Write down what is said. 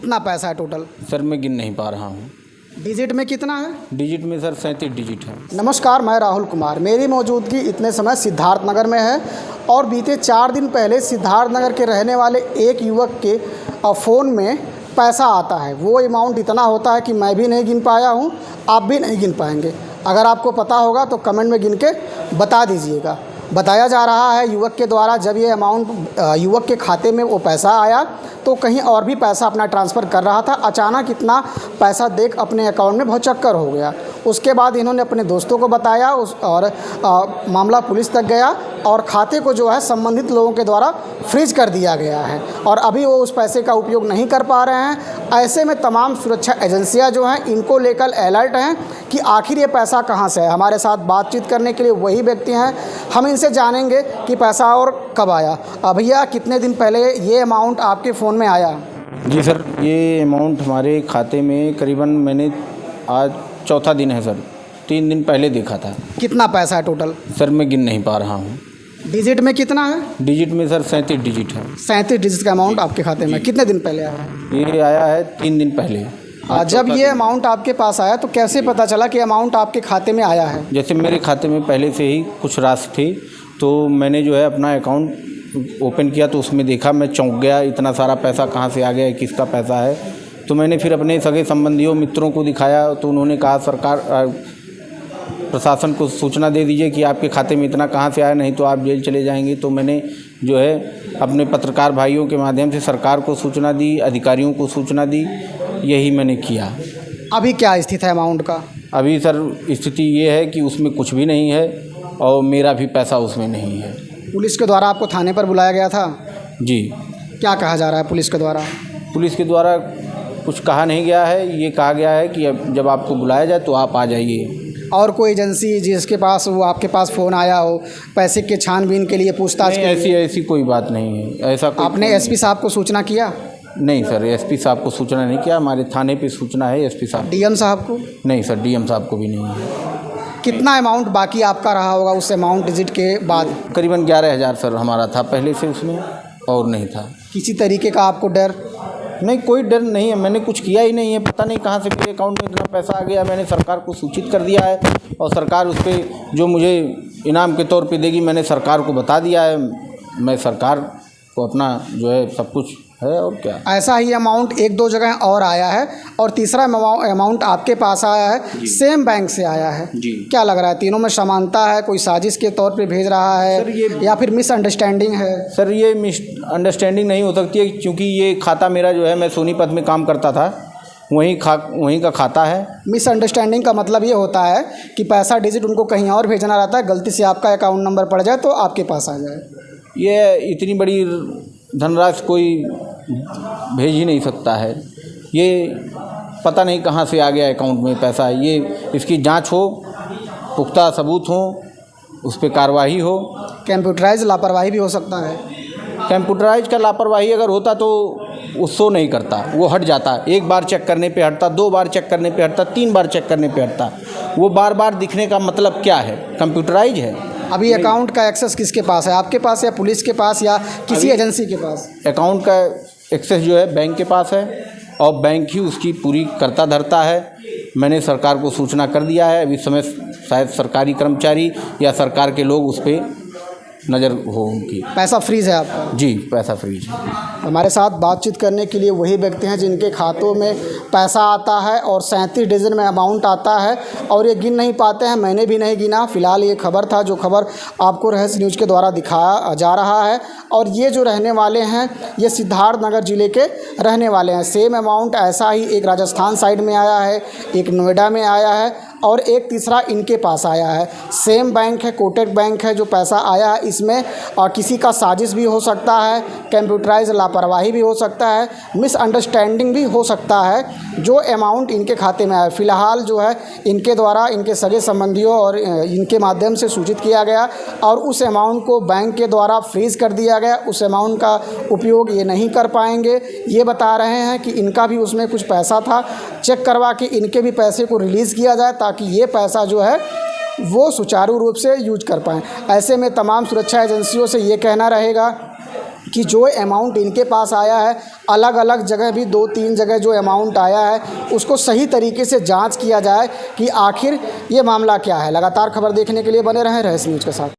कितना पैसा है टोटल? सर मैं गिन नहीं पा रहा हूँ। डिजिट में कितना है? डिजिट में सर 37 डिजिट है। नमस्कार, मैं राहुल कुमार। मेरी मौजूदगी इतने समय सिद्धार्थनगर में है और बीते 4 दिन पहले सिद्धार्थनगर के रहने वाले एक युवक के फ़ोन में पैसा आता है। वो अमाउंट इतना होता है कि मैं भी नहीं गिन पाया हूँ, आप भी नहीं गिन पाएंगे। अगर आपको पता होगा तो कमेंट में गिन के बता दीजिएगा। बताया जा रहा है युवक के द्वारा जब ये अमाउंट युवक के खाते में वो पैसा आया तो कहीं और भी पैसा अपना ट्रांसफ़र कर रहा था। अचानक इतना पैसा देख अपने अकाउंट में बहुत चक्कर हो गया। उसके बाद इन्होंने अपने दोस्तों को बताया और मामला पुलिस तक गया और खाते को जो है संबंधित लोगों के द्वारा फ्रीज कर दिया गया है और अभी वो उस पैसे का उपयोग नहीं कर पा रहे हैं। ऐसे में तमाम सुरक्षा एजेंसियां जो हैं इनको लेकर अलर्ट हैं कि आखिर ये पैसा कहाँ से है। हमारे साथ बातचीत करने के लिए वही व्यक्ति हैं, हम इनसे जानेंगे कि पैसा और कब आया। भैया, कितने दिन पहले ये अमाउंट आपके फ़ोन में आया? जी सर, ये अमाउंट हमारे खाते में करीबन मैंने आज चौथा दिन है सर, 3 दिन पहले देखा था। कितना पैसा है टोटल? सर मैं गिन नहीं पा रहा हूँ। डिजिट में कितना है? डिजिट में सर 37 डिजिट है। 37 डिजिट का अमाउंट आपके खाते में कितने दिन पहले आया है? ये आया है 3 दिन पहले। जब ये अमाउंट आपके पास आया तो कैसे पता चला कि अमाउंट आपके खाते में आया है? जैसे मेरे खाते में पहले से ही कुछ राशि थी तो मैंने जो है अपना अकाउंट ओपन किया तो उसमें देखा, मैं चौंक गया, इतना सारा पैसा कहाँ से आ गया, किसका पैसा है। तो मैंने फिर अपने सगे संबंधियों मित्रों को दिखाया तो उन्होंने कहा सरकार प्रशासन को सूचना दे दीजिए कि आपके खाते में इतना कहाँ से आया, नहीं तो आप जेल चले जाएंगे। तो मैंने जो है अपने पत्रकार भाइयों के माध्यम से सरकार को सूचना दी, अधिकारियों को सूचना दी, यही मैंने किया। अभी क्या स्थिति है अमाउंट का? अभी सर स्थिति ये है कि उसमें कुछ भी नहीं है और मेरा भी पैसा उसमें नहीं है। पुलिस के द्वारा आपको थाने पर बुलाया गया था? जी। क्या कहा जा रहा है पुलिस के द्वारा? पुलिस के द्वारा कुछ कहा नहीं गया है, ये कहा गया है कि अब जब आपको बुलाया जाए तो आप आ जाइए। और कोई एजेंसी जिसके पास वो आपके पास फ़ोन आया हो पैसे के छानबीन के लिए, पूछताछ के लिए? ऐसी कोई बात नहीं है। ऐसा आपने एसपी साहब को सूचना किया? नहीं सर, एसपी साहब को सूचना नहीं किया, हमारे थाने पे सूचना है एसपी साहब। डीएम साहब को? नहीं सर, डीएम साहब को भी नहीं है। कितना अमाउंट बाकी आपका रहा होगा उस अमाउंट डिजिट के बाद? करीबन 11,000 सर हमारा था पहले से उसमें, और नहीं था। किसी तरीके का आपको डर? नहीं, कोई डर नहीं है, मैंने कुछ किया ही नहीं है। पता नहीं कहाँ से मेरे अकाउंट में इतना पैसा आ गया। मैंने सरकार को सूचित कर दिया है और सरकार उस पर जो मुझे इनाम के तौर पे देगी मैंने सरकार को बता दिया है। मैं सरकार को अपना जो है सब कुछ है, और क्या। ऐसा ही अमाउंट 1-2 जगह और आया है और तीसरा अमाउंट आपके पास आया है, सेम बैंक से आया है। जी। क्या लग रहा है, तीनों में समानता है? कोई साजिश के तौर पे भेज रहा है सर या फिर मिसअंडरस्टैंडिंग है? सर ये मिसअंडरस्टैंडिंग नहीं हो सकती है, क्योंकि ये खाता मेरा जो है, मैं सोनीपत में काम करता था, वहीं का खाता है। मिसअंडरस्टैंडिंग का मतलब ये होता है कि पैसा डिजिट उनको कहीं और भेजना रहता है, गलती से आपका अकाउंट नंबर पड़ जाए तो आपके पास आ जाए। ये इतनी बड़ी धनराशि कोई भेज ही नहीं सकता है। ये पता नहीं कहाँ से आ गया अकाउंट में पैसा। ये इसकी जांच हो, पुख्ता सबूत हो, उस पर कार्रवाई हो। कंप्यूटराइज लापरवाही भी हो सकता है? कंप्यूटराइज का लापरवाही अगर होता तो वो शो नहीं करता, वो हट जाता। 1 बार चेक करने पे हटता, 2 बार चेक करने पे हटता, 3 बार चेक करने पे हटता। वो बार बार दिखने का मतलब क्या है? कंप्यूटराइज है। अभी अकाउंट का एक्सेस किसके पास है, आपके पास या पुलिस के पास या किसी एजेंसी के पास? अकाउंट का एक्सेस जो है बैंक के पास है और बैंक ही उसकी पूरी करता धरता है। मैंने सरकार को सूचना कर दिया है। अभी समय शायद सरकारी कर्मचारी या सरकार के लोग उस पर नज़र हो उनकी। पैसा फ्रीज है आपका? जी, पैसा फ्रीज है। हमारे साथ बातचीत करने के लिए वही व्यक्ति हैं जिनके खातों में पैसा आता है और 37 डिजिट में अमाउंट आता है और ये गिन नहीं पाते हैं। मैंने भी नहीं गिना। फिलहाल ये खबर था जो खबर आपको रहस्य न्यूज़ के द्वारा दिखाया जा रहा है और ये जो रहने वाले हैं ये सिद्धार्थनगर ज़िले के रहने वाले हैं। सेम अमाउंट ऐसा ही एक राजस्थान साइड में आया है, एक नोएडा में आया है और एक तीसरा इनके पास आया है। सेम बैंक है, कोटक बैंक है जो पैसा आया है। इसमें किसी का साजिश भी हो सकता है, कंप्यूटराइज लापरवाही भी हो सकता है, मिसअंडरस्टैंडिंग भी हो सकता है। जो अमाउंट इनके खाते में आया फ़िलहाल जो है इनके द्वारा इनके सगे संबंधियों और इनके माध्यम से सूचित किया गया और उस अमाउंट को बैंक के द्वारा फ्रीज कर दिया गया। उस अमाउंट का उपयोग ये नहीं कर पाएंगे। ये बता रहे हैं कि इनका भी उसमें कुछ पैसा था, चेक करवा के इनके भी पैसे को रिलीज़ किया जाए ताकि ये पैसा जो है वो सुचारू रूप से यूज कर पाएँ। ऐसे में तमाम सुरक्षा एजेंसियों से ये कहना रहेगा कि जो अमाउंट इनके पास आया है, अलग अलग जगह भी 2-3 जगह जो अमाउंट आया है उसको सही तरीके से जांच किया जाए कि आखिर ये मामला क्या है। लगातार खबर देखने के लिए बने रहें रहस्य न्यूज़ के साथ।